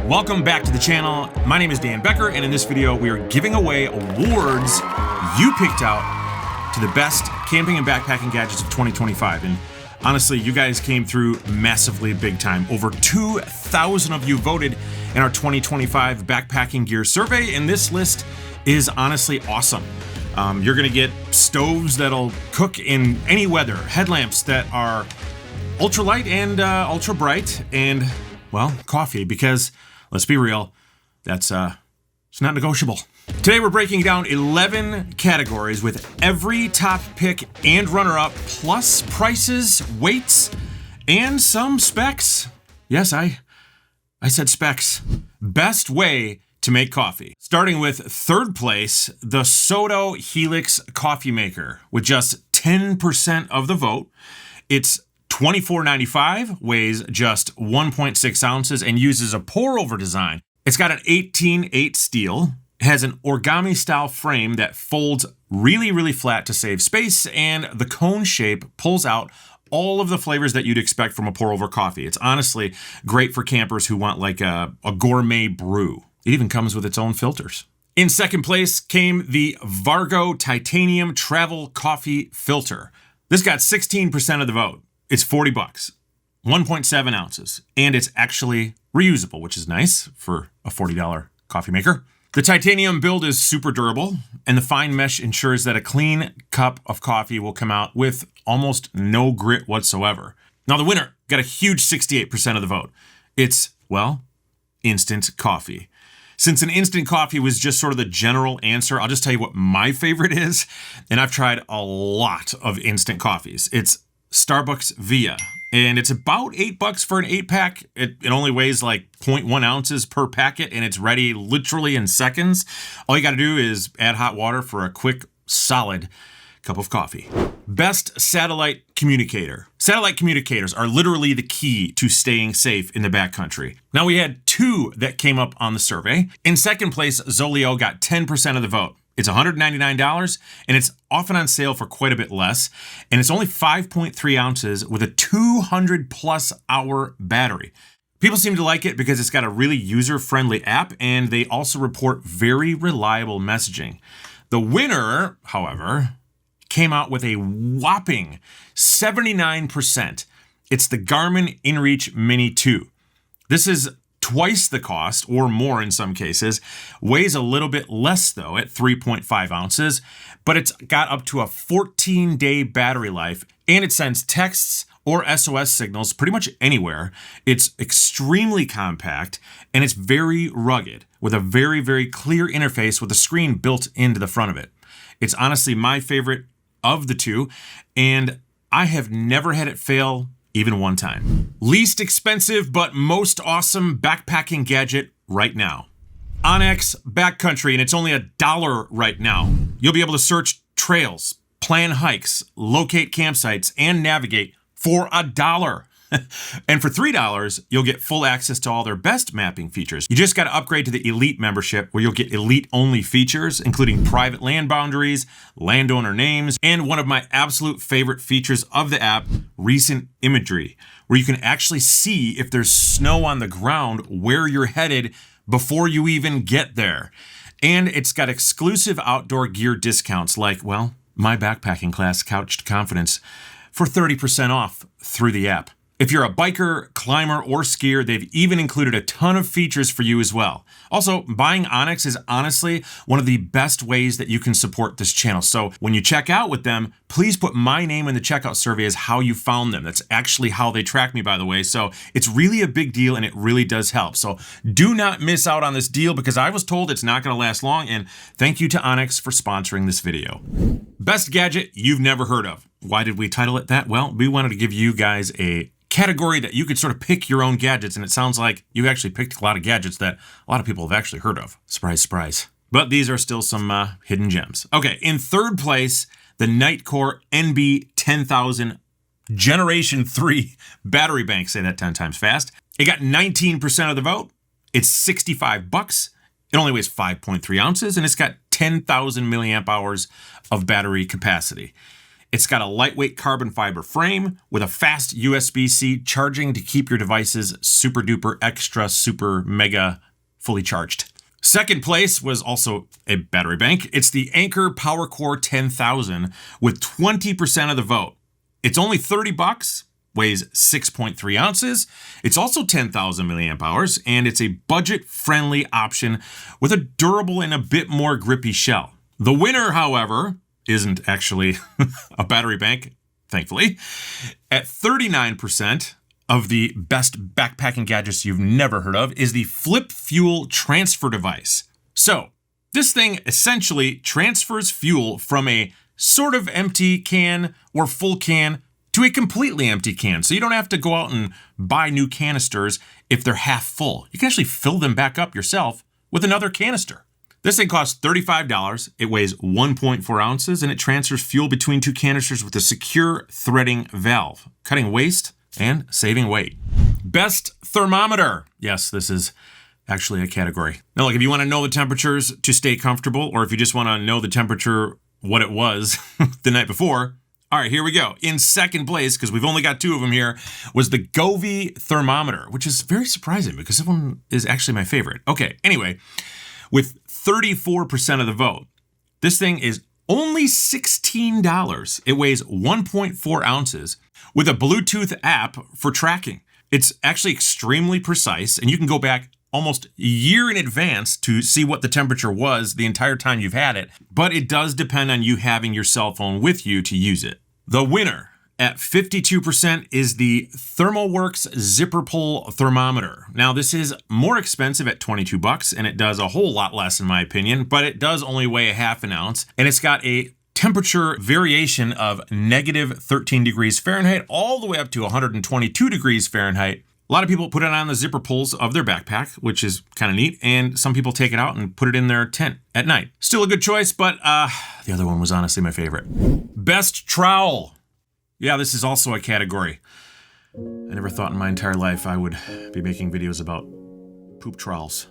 Welcome back to the channel. My name is Dan Becker, and in this video, we are giving away awards you picked out to the best camping and backpacking gadgets of 2025. And honestly, you guys came through massively big time. Over 2,000 of you voted in our 2025 backpacking gear survey, and this list is honestly awesome. You're gonna get stoves that'll cook in any weather, headlamps that are ultralight and ultra bright, and well, coffee, because let's be real, it's not negotiable. Today we're breaking down 11 categories with every top pick and runner-up, plus prices, weights, and some specs. Yes, I said specs. Best way to make coffee. Starting with third place, the Soto Helix coffee maker with just 10% of the vote. It's $24.95, weighs just 1.6 ounces, and uses a pour-over design. It's got an 18/8 steel, has an origami-style frame that folds really flat to save space, and the cone shape pulls out all of the flavors that you'd expect from a pour-over coffee. It's honestly great for campers who want like a gourmet brew. It even comes with its own filters. In second place came the Vargo Titanium Travel Coffee Filter. This got 16% of the vote. It's $40, 1.7 ounces, and it's actually reusable, which is nice for a $40 coffee maker. The titanium build is super durable, and the fine mesh ensures that a clean cup of coffee will come out with almost no grit whatsoever. Now the winner got a huge 68% of the vote. It's, well, instant coffee. Since an instant coffee was just sort of the general answer, I'll just tell you what my favorite is, and I've tried a lot of instant coffees. It's Starbucks Via, and it's about $8 for an 8-pack. It only weighs like 0.1 ounces per packet, and it's ready literally in seconds. All you gotta do is add hot water for a quick, solid cup of coffee. Best satellite communicator. Satellite communicators are literally the key to staying safe in the backcountry. Now we had two that came up on the survey. In second place, Zoleo got 10% of the vote. It's $199, and it's often on sale for quite a bit less, and it's only 5.3 ounces with a 200+ hour battery. People seem to like it because it's got a really user-friendly app, and they also report very reliable messaging. The winner, however, came out with a whopping 79%. It's the Garmin InReach Mini 2. This is twice the cost, or more in some cases, weighs a little bit less though at 3.5 ounces, but it's got up to a 14-day battery life, and it sends texts or SOS signals pretty much anywhere. It's extremely compact, and it's very rugged, with a very clear interface with a screen built into the front of it. It's honestly my favorite of the two, and I have never had it fail even one time. Least expensive but most awesome backpacking gadget right now. Onyx Backcountry, and it's only $1 right now. You'll be able to search trails, plan hikes, locate campsites, and navigate for $1. And for $3, you'll get full access to all their best mapping features. You just got to upgrade to the Elite membership, where you'll get Elite-only features, including private land boundaries, landowner names, and one of my absolute favorite features of the app, recent imagery, where you can actually see if there's snow on the ground where you're headed before you even get there. And it's got exclusive outdoor gear discounts like, well, my backpacking class, Couched Confidence, for 30% off through the app. If you're a biker, climber, or skier, they've even included a ton of features for you as well. Also, buying Onyx is honestly one of the best ways that you can support this channel. So when you check out with them, please put my name in the checkout survey as how you found them. That's actually how they track me, by the way. So it's really a big deal, and it really does help. So do not miss out on this deal, because I was told it's not going to last long, and thank you to Onyx for sponsoring this video. Best gadget you've never heard of. Why did we title it that? Well, we wanted to give you guys a category that you could sort of pick your own gadgets, and it sounds like you actually picked a lot of gadgets that a lot of people have actually heard of. Surprise, surprise. But these are still some hidden gems. Okay, in third place, the Nitecore NB10000 Generation 3 battery bank. Say that 10 times fast. It got 19% of the vote. It's $65. It only weighs 5.3 ounces, and it's got 10,000 milliamp hours of battery capacity. It's got a lightweight carbon fiber frame with a fast USB-C charging to keep your devices super duper extra super mega fully charged. Second place was also a battery bank. It's the Anker PowerCore 10,000 with 20% of the vote. It's only $30, weighs 6.3 ounces. It's also 10,000 milliamp hours, and it's a budget-friendly option with a durable and a bit more grippy shell. The winner, however, isn't actually a battery bank, thankfully. At 39% of the best backpacking gadgets you've never heard of is the Flip Fuel Transfer Device. So, this thing essentially transfers fuel from a sort of empty can or full can to a completely empty can. So you don't have to go out and buy new canisters if they're half full. You can actually fill them back up yourself with another canister. This thing costs $35. It weighs 1.4 ounces and it transfers fuel between two canisters with a secure threading valve, cutting waste and saving weight. Best thermometer. Yes, this is actually a category. Now look, if you want to know the temperatures to stay comfortable, or if you just want to know the temperature, what it was the night before, all right, here we go. In second place, because we've only got two of them here, was the Govee thermometer, which is very surprising because that one is actually my favorite. Okay, anyway, with 34% of the vote, this thing is only $16. It weighs 1.4 ounces with a Bluetooth app for tracking. It's actually extremely precise, and you can go back almost a year in advance to see what the temperature was the entire time you've had it, but it does depend on you having your cell phone with you to use it. The winner at 52% is the ThermoWorks Zipper Pull Thermometer. Now this is more expensive at $22 and it does a whole lot less in my opinion, but it does only weigh a half an ounce and it's got a temperature variation of negative 13 degrees Fahrenheit all the way up to 122 degrees Fahrenheit. A lot of people put it on the zipper pulls of their backpack, which is kind of neat, and some people take it out and put it in their tent at night. Still a good choice, but the other one was honestly my favorite. Best trowel. Yeah, this is also a category. I never thought in my entire life I would be making videos about poop trowels.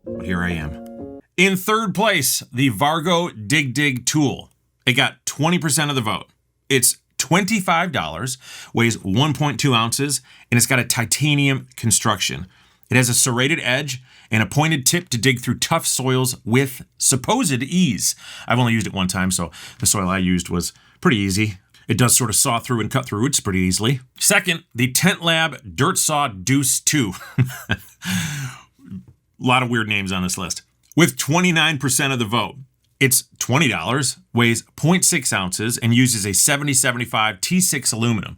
But here I am. In third place, the Vargo Dig tool. It got 20% of the vote. It's $25, weighs 1.2 ounces, and it's got a titanium construction. It has a serrated edge and a pointed tip to dig through tough soils with supposed ease. I've only used it one time, so the soil I used was pretty easy. It does sort of saw through and cut through roots pretty easily. Second, the Tent Lab Dirt Saw Deuce 2. A lot of weird names on this list. With 29% of the vote. It's $20, weighs 0.6 ounces, and uses a 7075 T6 aluminum.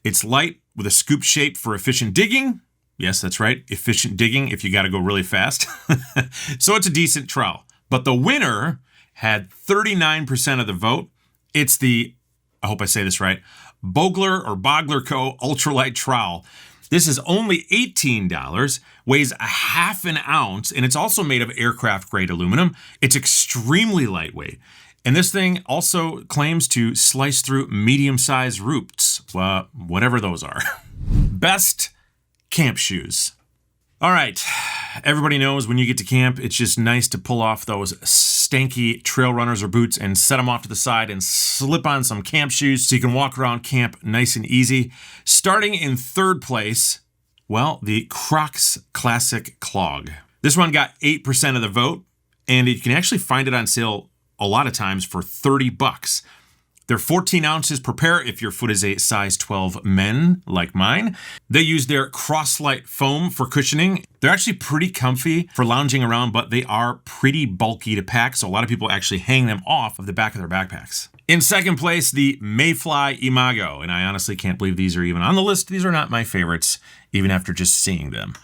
It's light with a scoop shape for efficient digging. Yes, that's right, efficient digging if you gotta go really fast. So it's a decent trowel. But the winner had 39% of the vote. It's the, I hope I say this right, Bogler Co. Ultralight Trowel. This is only $18, weighs a half an ounce, and it's also made of aircraft-grade aluminum. It's extremely lightweight. And this thing also claims to slice through medium-sized roots, whatever those are. Best camp shoes. All right, everybody knows when you get to camp, it's just nice to pull off those stanky trail runners or boots and set them off to the side and slip on some camp shoes so you can walk around camp nice and easy. Starting in third place, well, the Crocs Classic Clog. This one got 8% of the vote, and you can actually find it on sale a lot of times for $30. They're 14 ounces per pair if your foot is a size 12 men like mine. They use their Crosslight foam for cushioning. They're actually pretty comfy for lounging around, but they are pretty bulky to pack, so a lot of people actually hang them off of the back of their backpacks. In second place, the Mayfly Imago, and I honestly can't believe these are even on the list. These are not my favorites, even after just seeing them.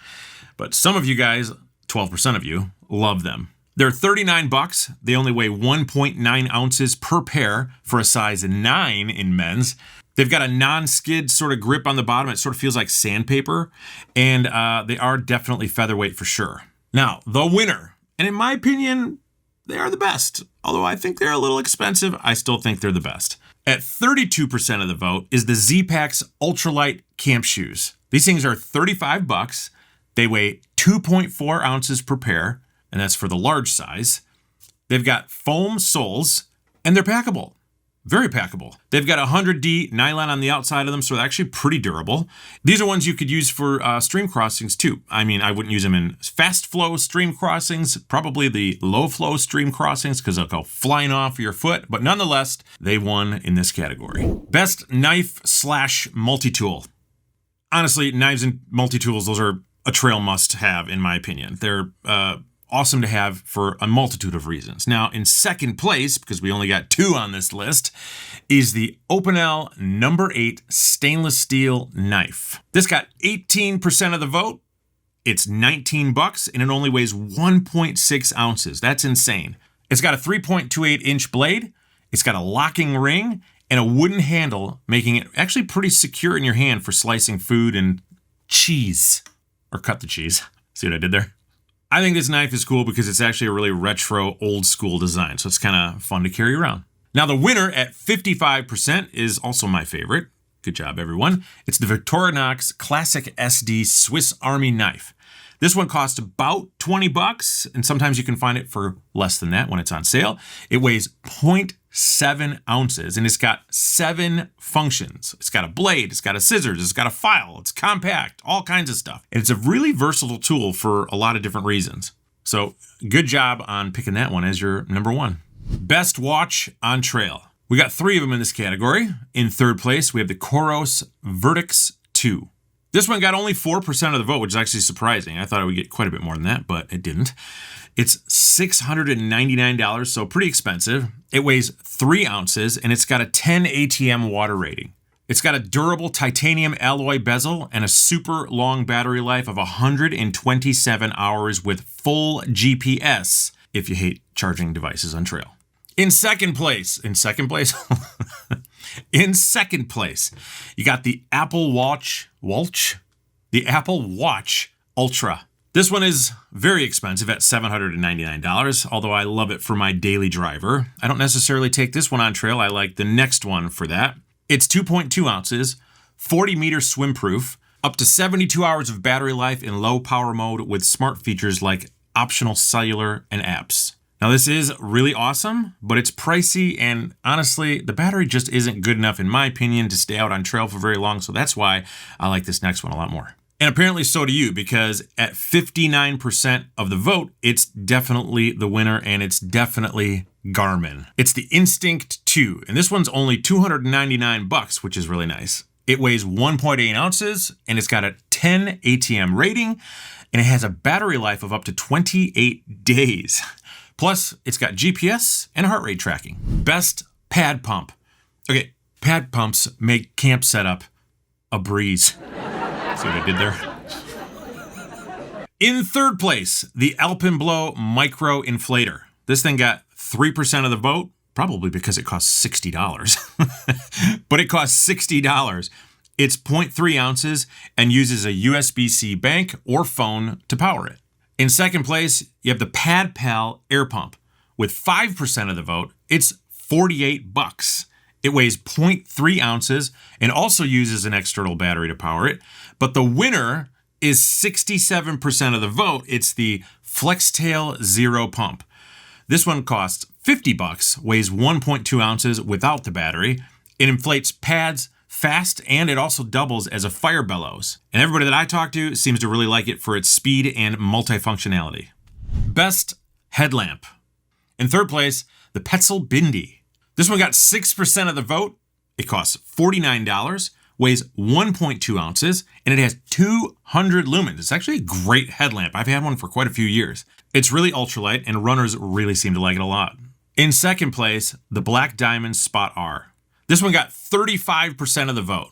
But some of you guys, 12% of you, love them. They're $39. They only weigh 1.9 ounces per pair for a size 9 in men's. They've got a non-skid sort of grip on the bottom. It sort of feels like sandpaper, and they are definitely featherweight for sure. Now, the winner, and in my opinion, they are the best. Although I think they're a little expensive, I still think they're the best. At 32% of the vote is the Z-Packs Ultralight Camp Shoes. These things are $35. They weigh 2.4 ounces per pair, and that's for the large size. They've got foam soles, and they're packable. very packable. They've got 100D nylon on the outside of them, so they're actually pretty durable. These are ones you could use for stream crossings too. I mean, I wouldn't use them in fast flow stream crossings, probably the low flow stream crossings because they'll go flying off your foot, but nonetheless, they won in this category. Best knife / multi-tool. Honestly, knives and multi-tools, those are a trail must have in my opinion. They're awesome to have for a multitude of reasons. Now, in second place, because we only got 2 on this list, is the Opinel No. 8 stainless steel knife. This got 18% of the vote. It's $19 and it only weighs 1.6 ounces. That's insane. It's got a 3.28-inch blade. It's got a locking ring and a wooden handle, making it actually pretty secure in your hand for slicing food and cheese, or cut the cheese. See what I did there? I think this knife is cool because it's actually a really retro, old school design, so it's kind of fun to carry around. Now the winner at 55% is also my favorite. Good job, everyone. It's the Victorinox Classic SD Swiss Army knife. This one costs about $20, and sometimes you can find it for less than that when it's on sale. It weighs 0.7 ounces, and it's got 7 functions. It's got a blade, it's got a scissors, it's got a file, it's compact, all kinds of stuff. And it's a really versatile tool for a lot of different reasons. So good job on picking that one as your number 1. Best watch on trail. We got 3 of them in this category. In third place, we have the Coros Vertix 2. This one got only 4% of the vote, which is actually surprising. I thought it would get quite a bit more than that, but it didn't. It's $699, so pretty expensive. It weighs 3 ounces, and it's got a 10 ATM water rating. It's got a durable titanium alloy bezel and a super long battery life of 127 hours with full GPS, if you hate charging devices on trail. In second place, in second place, you got the Apple Watch Ultra. This one is very expensive at $799, although I love it for my daily driver. I don't necessarily take this one on trail. I like the next one for that. It's 2.2 ounces, 40 meter swim proof, up to 72 hours of battery life in low power mode with smart features like optional cellular and apps. Now this is really awesome, but it's pricey, and honestly, the battery just isn't good enough, in my opinion, to stay out on trail for very long, so that's why I like this next one a lot more. And apparently so do you, because at 59% of the vote, it's definitely the winner, and it's definitely Garmin. It's the Instinct 2, and this one's only $299, which is really nice. It weighs 1.8 ounces, and it's got a 10 ATM rating, and it has a battery life of up to 28 days. Plus, it's got GPS and heart rate tracking. Best pad pump. Okay, pad pumps make camp setup a breeze. See what I did there? In third place, the Alpenblow Micro Inflator. This thing got 3% of the vote, probably because it costs $60. But it costs $60. It's 0.3 ounces and uses a USB-C bank or phone to power it. In second place, you have the Pad Pal Air Pump. With 5% of the vote, it's $48. It weighs 0.3 ounces and also uses an external battery to power it. But the winner is 67% of the vote. It's the FlexTail Zero Pump. This one costs $50, weighs 1.2 ounces without the battery. It inflates pads fast, and it also doubles as a fire bellows. And everybody that I talk to seems to really like it for its speed and multifunctionality. Best headlamp. In third place, the Petzl Bindi. This one got 6% of the vote. It costs $49, weighs 1.2 ounces, and it has 200 lumens. It's actually a great headlamp. I've had one for quite a few years. It's really ultralight, and runners really seem to like it a lot. In second place, the Black Diamond Spot R. This one got 35% of the vote.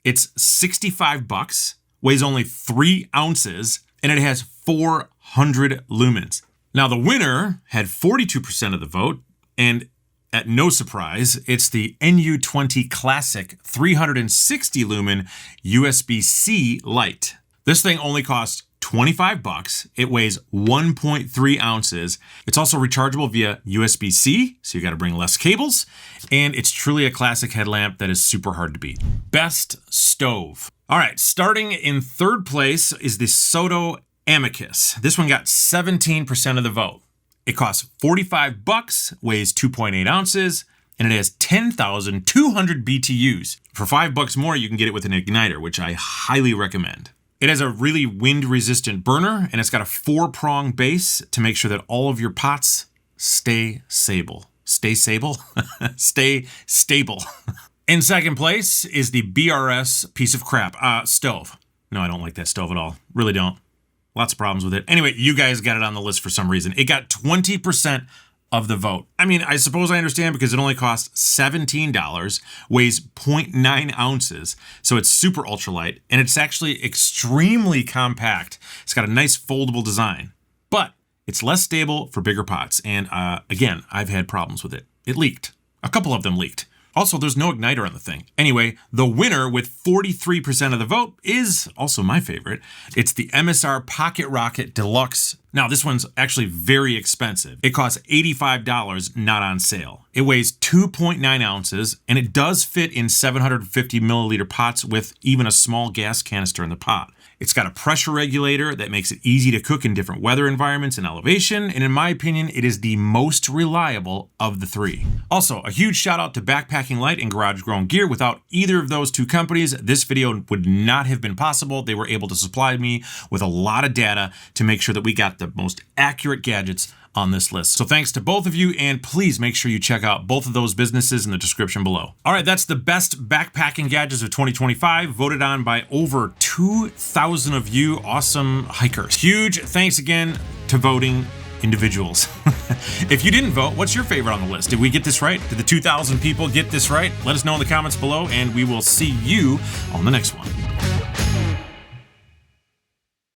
It's $65, weighs only 3 ounces, and it has 400 lumens. Now the winner had 42% of the vote, and at no surprise, it's the NU20 Classic 360 lumen USB-C light. This thing only costs $25. It weighs 1.3 ounces. It's also rechargeable via USB-C, so you got to bring less cables. And it's truly a classic headlamp that is super hard to beat. Best stove. All right, starting in third place is the Soto Amicus. This one got 17% of the vote. It costs $45, weighs 2.8 ounces, and it has 10,200 BTUs. For $5 more, you can get it with an igniter, which I highly recommend. It has a really wind-resistant burner, and it's got a 4-prong base to make sure that all of your pots stay stable. Stay stable? Stay stable. In second place is the BRS piece of crap stove. No, I don't like that stove at all. Really don't. Lots of problems with it. Anyway, you guys got it on the list for some reason. It got 20% of the vote. I mean, I suppose I understand because it only costs $17, weighs 0.9 ounces, so it's super ultralight, and it's actually extremely compact. It's got a nice foldable design, but it's less stable for bigger pots, and again, I've had problems with it. It leaked. A couple of them leaked. Also, there's no igniter on the thing. Anyway, the winner with 43% of the vote is also my favorite. It's the MSR Pocket Rocket Deluxe. Now, this one's actually very expensive. It costs $85, not on sale. It weighs 2.9 ounces, and it does fit in 750 milliliter pots with even a small gas canister in the pot. It's got a pressure regulator that makes it easy to cook in different weather environments and elevation, and in my opinion, it is the most reliable of the three. Also, a huge shout out to Backpacking Light and Garage Grown Gear. Without either of those two companies, this video would not have been possible. They were able to supply me with a lot of data to make sure that we got the most accurate gadgets on this list. So thanks to both of you, and please make sure you check out both of those businesses in the description below. All right, that's the best backpacking gadgets of 2025, voted on by over 2,000 of you awesome hikers. Huge thanks again to voting individuals. If you didn't vote, what's your favorite on the list? Did we get this right? Did the 2,000 people get this right? Let us know in the comments below, and we will see you on the next one.